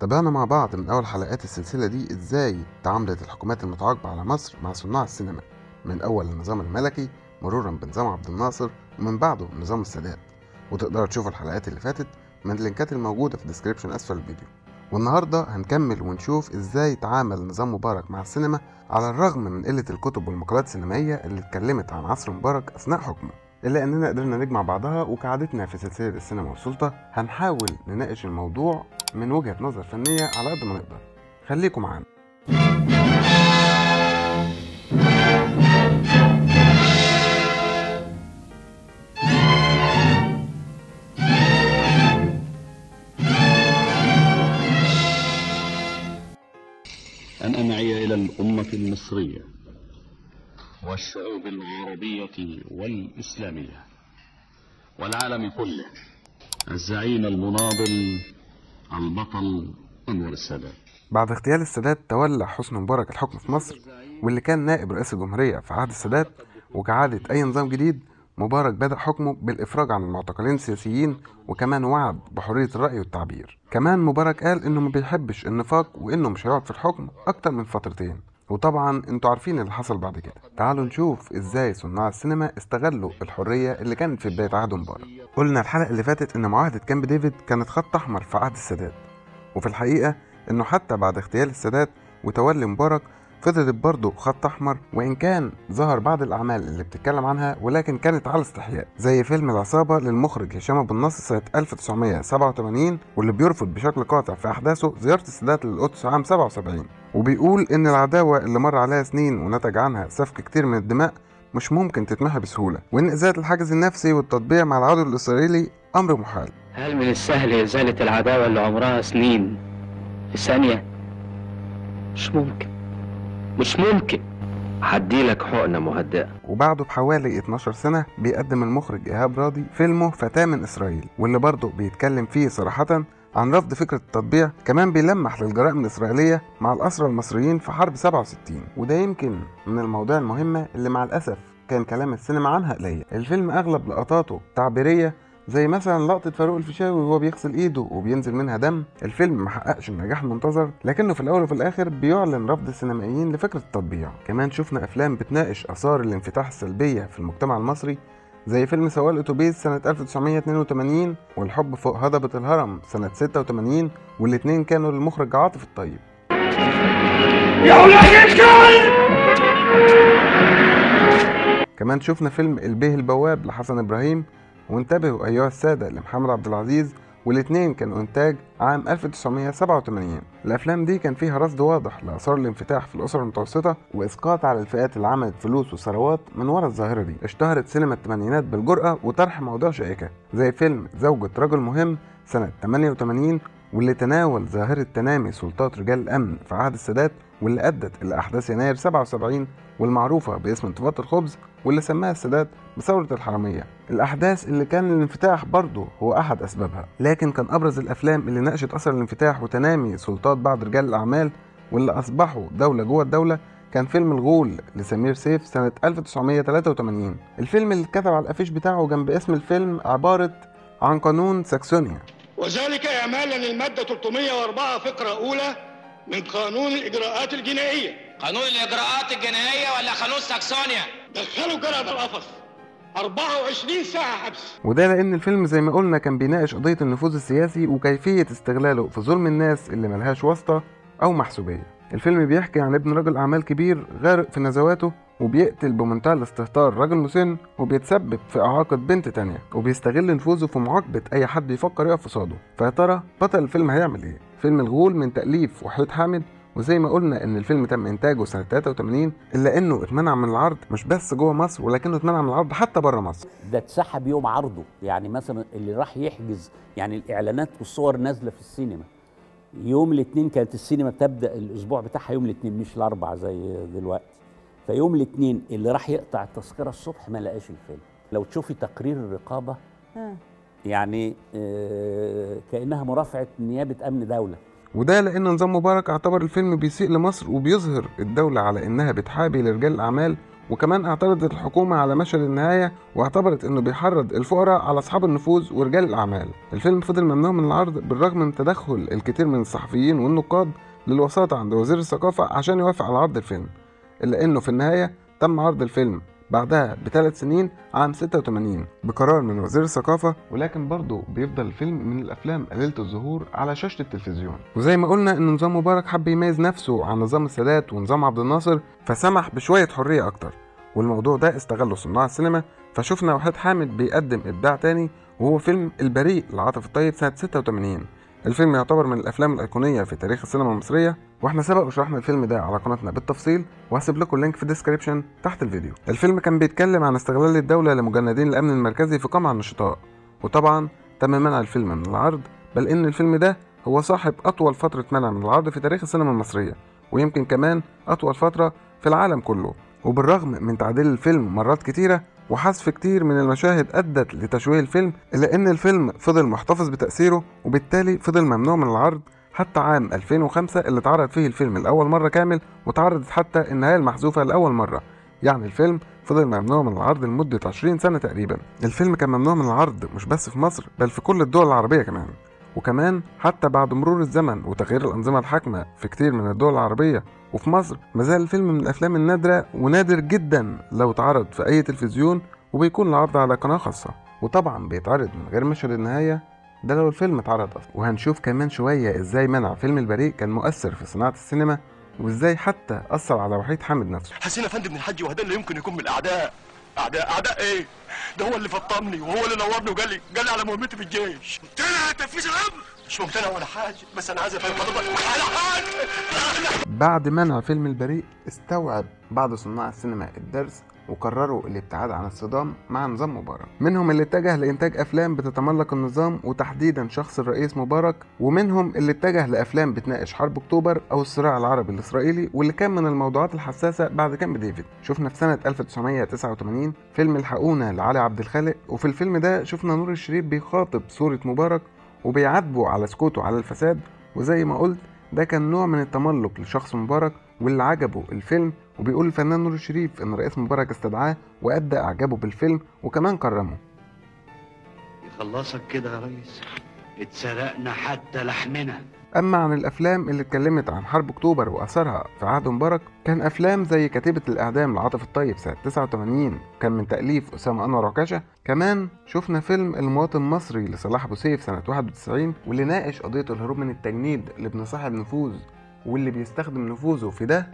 تابعنا مع بعض من أول حلقات السلسلة دي إزاي تعاملت الحكومات المتعاقبة على مصر مع صناع السينما، من أول النظام الملكي مرورا بنظام عبد الناصر ومن بعده نظام السادات. وتقدروا تشوفوا الحلقات اللي فاتت من اللينكات الموجودة في الديسكريبشن أسفل الفيديو. والنهاردة هنكمل ونشوف إزاي تعامل نظام مبارك مع السينما على الرغم من قلة الكتب والمقالات السينمائية اللي اتكلمت عن عصر مبارك أثناء حكمه، إلا أننا قدرنا نجمع بعضها. وكعادتنا في سلسلة السينما والسلطة هنحاول نناقش الموضوع من وجهة نظر فنية على قد ما نقدر. خليكم معانا. أن أنعي إلى الأمة المصرية والشعوب العربية والإسلامية والعالم كله الزعيم المناضل البطل أنور السادات. بعد اغتيال السادات تولى حسني مبارك الحكم في مصر، واللي كان نائب رئيس الجمهورية في عهد السادات. وكعادة أي نظام جديد مبارك بدأ حكمه بالإفراج عن المعتقلين السياسيين، وكمان وعد بحرية الرأي والتعبير. كمان مبارك قال إنه ما بيحبش النفاق وإنه مش هيقعد في الحكم أكتر من فترتين. وطبعا انتوا عارفين اللي حصل بعد كده. تعالوا نشوف ازاي صناع السينما استغلوا الحرية اللي كانت في بداية عهد مبارك. قلنا الحلقة اللي فاتت ان معاهدة كامب ديفيد كانت خط احمر في عهد السادات، وفي الحقيقة انه حتى بعد اغتيال السادات وتولي مبارك فضلت برضه خط احمر، وان كان ظهر بعض الاعمال اللي بتتكلم عنها ولكن كانت على استحياء، زي فيلم العصابة للمخرج هشام ابو النصر سنة 1987، واللي بيرفض بشكل قاطع في احداثه زيارة السادات للقدس عام 77، وبيقول ان العداوة اللي مر عليها سنين ونتج عنها سفك كتير من الدماء مش ممكن تتمحى بسهولة، وان ازالة الحاجز النفسي والتطبيع مع العدو الاسرائيلي امر محال. هل من السهل ازالة العداوة اللي عمرها سنين في ثانية؟ مش ممكن. هديلك حقنة مهدئة. وبعده بحوالي 12 سنة بيقدم المخرج إيهاب راضي فيلمه فتاة من إسرائيل، واللي برضه بيتكلم فيه صراحة عن رفض فكرة التطبيع. كمان بيلمح للجرائم الإسرائيلية مع الأسرى المصريين في حرب 67، وده يمكن من المواضيع المهمة اللي مع الأسف كان كلام السينما عنها قليل. الفيلم أغلب لقطاته تعبيرية، زي مثلا لقطة فاروق الفيشاوي وهو بيغسل ايده وبينزل منها دم. الفيلم محققش النجاح المنتظر، لكنه في الاول وفي الاخر بيعلن رفض السينمائيين لفكرة التطبيع. كمان شفنا افلام بتناقش اثار الانفتاح السلبية في المجتمع المصري، زي فيلم سواق الاتوبيس سنة 1982 والحب فوق هضبة الهرم سنة 86، والاتنين كانوا للمخرج عاطف الطيب. يا ولاد الكلب! كمان شفنا فيلم البيه البواب لحسن ابراهيم، وانتبهوا أيها السادة لمحمد عبد العزيز، والاتنين كانوا إنتاج عام 1987. الأفلام دي كان فيها رصد واضح لآثار الانفتاح في الأسر المتوسطة وإسقاط على الفئات اللي عملت فلوس وثروات من وراء الظاهرة دي. اشتهرت سينما الثمانينات بالجرأة وطرح مواضيع شائكة، زي فيلم زوجة رجل مهم سنة 88، واللي تناول ظاهرة تنامي سلطات رجال الأمن في عهد السادات، واللي أدت إلى أحداث يناير 77 والمعروفة باسم انتفاضة الخبز، واللي سماها السادات بثورة الحرامية. الأحداث اللي كان الانفتاح برضه هو أحد أسبابها، لكن كان أبرز الأفلام اللي ناقشت أثر الانفتاح وتنامي سلطات بعض رجال الأعمال واللي أصبحوا دولة جوه الدولة كان فيلم الغول لسمير سيف سنة 1983. الفيلم اللي اتكتب على الأفيش بتاعه جنب اسم الفيلم عبارة عن قانون ساكسونيا، وذلك إعمالا للمادة 304 فقرة أولى من قانون الإجراءات الجنائية. قانون الإجراءات الجنائية ولا قانون ساكسونيا؟ دخلوا جرأة القفص 24 ساعة حبس. وده لأن الفيلم زي ما قلنا كان بيناقش قضية النفوذ السياسي وكيفية استغلاله في ظلم الناس اللي ملهاش واسطة أو محسوبية. الفيلم بيحكي عن ابن رجل أعمال كبير غارق في نزواته، وبيقتل بمنتهى الاستهتار راجل مسن، وبيتسبب في إعاقة بنت تانية، وبيستغل نفوذه في معاقبة أي حد يفكر يقف قصاده. فيا ترى بطل الفيلم هيعمل إيه؟ فيلم الغول من تأليف وحيد حامد، وزي ما قلنا ان الفيلم تم انتاجه سنة 83، الا انه اتمنع من العرض مش بس جوه مصر، ولكنه اتمنع من العرض حتى بره مصر. ده اتسحب يوم عرضه، يعني مثلا اللي راح يحجز، يعني الاعلانات والصور نازله في السينما يوم الاثنين، كانت السينما بتبدا الاسبوع بتاعها يوم الاثنين مش الاربعاء زي دلوقتي. فيوم الاثنين اللي راح يقطع التذكره الصبح ما لقاش الفيلم. لو تشوفي تقرير الرقابه يعني كانها مرافعه نيابه امن دوله. وده لأن نظام مبارك اعتبر الفيلم بيسيء لمصر وبيظهر الدولة على إنها بتحابي لرجال الأعمال وكمان اعترضت الحكومة على مشهد النهاية واعتبرت انه بيحرض الفقراء على اصحاب النفوذ ورجال الاعمال. الفيلم فضل ممنوع من العرض بالرغم من تدخل الكثير من الصحفيين والنقاد للوساطة عند وزير الثقافة عشان يوافق على عرض الفيلم، الا انه في النهاية تم عرض الفيلم بعدها ب3 سنين عام 86 بقرار من وزير الثقافة، ولكن برضه بيفضل الفيلم من الافلام قليلة الظهور على شاشة التلفزيون. وزي ما قلنا ان نظام مبارك حب يميز نفسه عن نظام السادات ونظام عبد الناصر، فسمح بشوية حرية اكتر، والموضوع ده استغله صناع السينما. فشفنا وحيد حامد بيقدم ابداع تاني وهو فيلم البريء لعاطف الطيب سنة 86. الفيلم يعتبر من الافلام الايقونيه في تاريخ السينما المصريه، واحنا سبق وشرحنا الفيلم ده على قناتنا بالتفصيل، وهسيب لكم اللينك في الديسكريبشن تحت الفيديو. الفيلم كان بيتكلم عن استغلال الدوله لمجندين الامن المركزي في قمع النشطاء، وطبعا تم منع الفيلم من العرض، بل ان الفيلم ده هو صاحب اطول فتره منع من العرض في تاريخ السينما المصريه، ويمكن كمان اطول فتره في العالم كله. وبالرغم من تعديل الفيلم مرات كتيره وحذف كتير من المشاهد أدت لتشويه الفيلم، إلا إن الفيلم فضل محتفظ بتأثيره، وبالتالي فضل ممنوع من العرض حتى عام 2005 اللي اتعرض فيه الفيلم لأول مرة كامل، واتعرضت حتى النهاية المحذوفة لأول مرة. يعني الفيلم فضل ممنوع من العرض لمدة 20 سنة تقريبا. الفيلم كان ممنوع من العرض مش بس في مصر بل في كل الدول العربية كمان، وكمان حتى بعد مرور الزمن وتغيير الأنظمة الحاكمة في كتير من الدول العربية وفي مصر، مازال الفيلم من الأفلام النادرة ونادر جدا لو اتعرض في أي تلفزيون، وبيكون العرض على قناة خاصة، وطبعا بيتعرض من غير مشهد النهاية ده لو الفيلم اتعرض أصلا. وهنشوف كمان شوية ازاي منع فيلم البريء كان مؤثر في صناعة السينما، وازاي حتى أثر على وحيد حامد نفسه. حسين افندي من الحاج وهدان لا يمكن يكون من الاعداء. اعداء ايه؟ ده هو اللي فطمني وهو اللي نورني وقال لي على مهمتي في الجيش. مقتنع تنفيذ الامر؟ مش مقتنع ولا حاجه، بس انا عايز افهم حضرتك على حاجه. بعد منع فيلم البريء استوعب بعض صناع السينما الدرس وقرروا الابتعاد عن الصدام مع نظام مبارك. منهم اللي اتجه لإنتاج أفلام بتتملق النظام وتحديدا شخص الرئيس مبارك، ومنهم اللي اتجه لأفلام بتناقش حرب أكتوبر أو الصراع العربي الإسرائيلي، واللي كان من الموضوعات الحساسة بعد كامب ديفيد. شفنا في سنة 1989 فيلم الحقونا لعلي عبد الخالق، وفي الفيلم ده شفنا نور الشريف بيخاطب صورة مبارك وبيعاتبه على سكوته على الفساد، وزي ما قلت ده كان نوع من التملق لشخص مبارك واللي عجبه الفيلم. وبيقول الفنان نور الشريف ان الرئيس مبارك استدعاه وابدى اعجابه بالفيلم وكمان كرمه. يخلصك كده يا ريس، اتسرقنا حتى لحمنا. اما عن الافلام اللي اتكلمت عن حرب اكتوبر واثرها في عهد مبارك، كان افلام زي كتيبة الاعدام لعاطف الطيب سنة 89 كان من تأليف اسامة انور عكاشة. كمان شفنا فيلم المواطن المصري لصلاح ابو سيف سنة 91 واللي ناقش قضية الهروب من التجنيد لابن صاحب نفوذ واللي بيستخدم نفوذه في ده.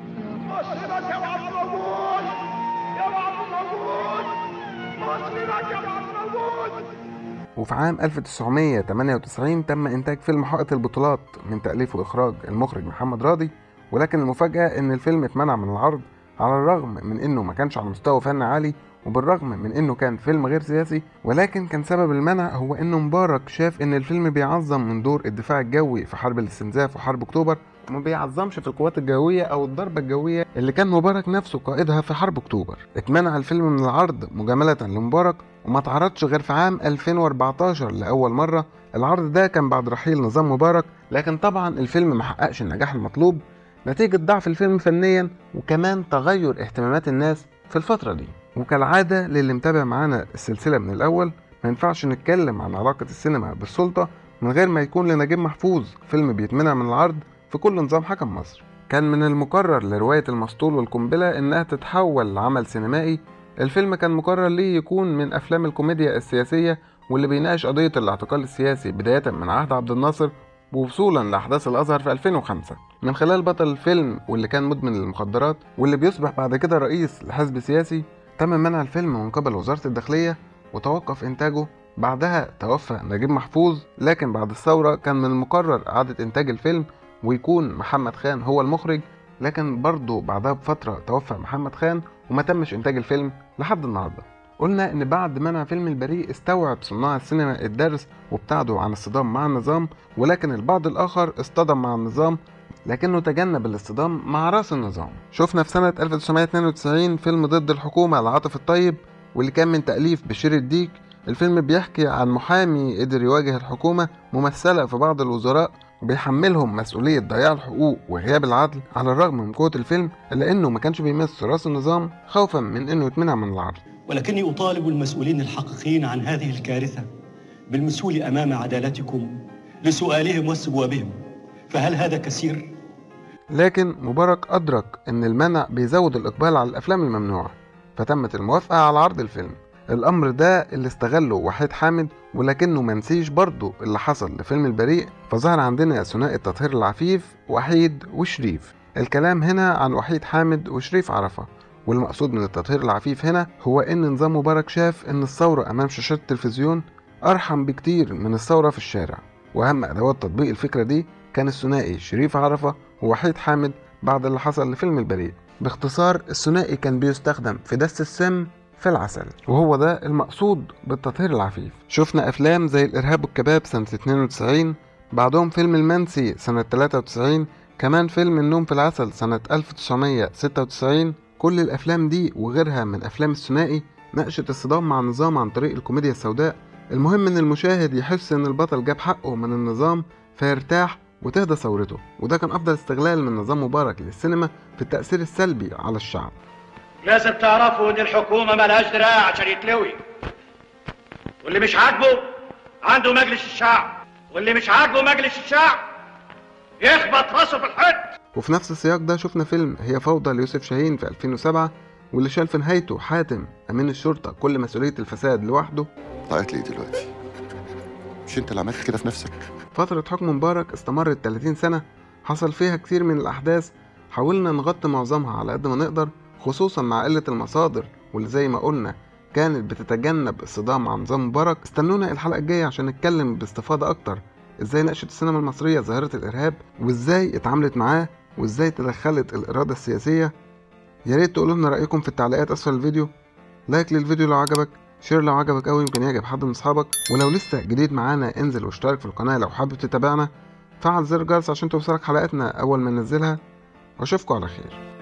وفي عام 1998 تم إنتاج فيلم حائط البطولات من تأليف وإخراج المخرج محمد راضي، ولكن المفاجأة إن الفيلم اتمنع من العرض على الرغم من إنه ما كانش على مستوى فني عالي، وبالرغم من إنه كان فيلم غير سياسي، ولكن كان سبب المنع هو إن مبارك شاف إن الفيلم بيعظم من دور الدفاع الجوي في حرب الاستنزاف وحرب أكتوبر، وما بيعظمش في القوات الجوية أو الضربة الجوية اللي كان مبارك نفسه قائدها في حرب أكتوبر. اتمنع الفيلم من العرض مجاملة لمبارك وما اتعرضش غير في عام 2014 لأول مرة. العرض ده كان بعد رحيل نظام مبارك، لكن طبعا الفيلم ما حققش النجاح المطلوب نتيجة ضعف الفيلم فنيا وكمان تغير اهتمامات الناس في الفترة دي. وكالعادة للي متابع معانا السلسلة من الأول، ما ينفعش نتكلم عن علاقة السينما بالسلطة من غير ما يكون لنجيب محفوظ فيلم بيتمنع من العرض في كل نظام حكم مصر. كان من المقرر لرواية المسطول والقنبلة إنها تتحول لعمل سينمائي. الفيلم كان مقرر ليه يكون من أفلام الكوميديا السياسية واللي بيناقش قضية الاعتقال السياسي بداية من عهد عبد الناصر ووصولا لأحداث الأزهر في 2005 من خلال بطل الفيلم واللي كان مدمن للمخدرات واللي بيصبح بعد كده رئيس لحزب سياسي. تم منع الفيلم من قبل وزارة الداخلية وتوقف إنتاجه. بعدها توفى نجيب محفوظ، لكن بعد الثورة كان من المقرر إعادة إنتاج الفيلم ويكون محمد خان هو المخرج، لكن برضه بعدها بفترة توفى محمد خان وما تمش إنتاج الفيلم لحد النهاردة. قلنا إن بعد منع فيلم البريء استوعب صناع السينما الدرس وابتعدوا عن الصدام مع النظام، ولكن البعض الآخر اصطدم مع النظام لكنه تجنب الاصطدام مع رأس النظام. شفنا في سنة 1992 فيلم ضد الحكومة لعاطف الطيب واللي كان من تأليف بشير الديك. الفيلم بيحكي عن محامي قدر يواجه الحكومة ممثلة في بعض الوزراء وبيحملهم مسؤولية ضياع الحقوق وغياب العدل، على الرغم من قوة الفيلم إلا إنه ما كانش بيمس راس النظام خوفا من إنه يتمنع من العرض. ولكني أطالب المسؤولين الحقيقيين عن هذه الكارثة بالمسؤول أمام عدالتكم لسؤالهم واستجوابهم، فهل هذا كثير؟ لكن مبارك أدرك إن المنع بيزود الإقبال على الأفلام الممنوعة، فتمت الموافقة على عرض الفيلم. الأمر ده اللي استغله وحيد حامد، ولكنه منسيش برضه اللي حصل لفيلم البريء، فظهر عندنا ثنائي التطهير العفيف وحيد وشريف. الكلام هنا عن وحيد حامد وشريف عرفة، والمقصود من التطهير العفيف هنا هو إن نظام مبارك شاف إن الثورة أمام شاشات التلفزيون أرحم بكتير من الثورة في الشارع، وأهم أدوات تطبيق الفكرة دي كان الثنائي شريف عرفة ووحيد حامد بعد اللي حصل لفيلم البريء. باختصار الثنائي كان بيستخدم في دس السم في العسل، وهو ده المقصود بالتطهير العفيف. شفنا أفلام زي الإرهاب والكباب سنة 92، بعدهم فيلم المنسي سنة 93، كمان فيلم النوم في العسل سنة 1996. كل الأفلام دي وغيرها من أفلام الثنائي ناقشت الصدام مع النظام عن طريق الكوميديا السوداء. المهم إن المشاهد يحس إن البطل جاب حقه من النظام فيرتاح وتهدى ثورته، وده كان أفضل استغلال من نظام مبارك للسينما في التأثير السلبي على الشعب. لازم تعرفوا ان الحكومة ملهاش دراع عشان يتلوي، واللي مش عاجبه عنده مجلس الشعب، واللي مش عاجبه مجلس الشعب يخبط راسه في الحيط. وفي نفس السياق ده شفنا فيلم هي فوضى ليوسف شاهين في 2007، واللي شال في نهايته حاتم أمين الشرطة كل مسؤولية الفساد لوحده. طلعت لي دلوقتي، مش انت اللي عملت كده في نفسك؟ فترة حكم مبارك استمرت 30 سنة، حصل فيها كتير من الأحداث، حاولنا نغطي معظمها على قد ما نقدر، خصوصا مع قلة المصادر واللي زي ما قلنا كانت بتتجنب الصدام مع نظام مبارك. استنونا الحلقة الجاية عشان نتكلم باستفاضة أكتر ازاي ناقشت السينما المصرية ظاهرة الإرهاب، وازاي اتعاملت معاه، وازاي تدخلت الإرادة السياسية. يا ريت تقولوا لنا رأيكم في التعليقات أسفل الفيديو، لايك للفيديو لو عجبك، شير لو عجبك أوي يمكن يعجب حد من أصحابك، ولو لسه جديد معانا انزل واشترك في القناة لو حابب تتابعنا، فعل زر الجرس عشان توصلك حلقاتنا أول ما ننزلها، وأشوفكوا على خير.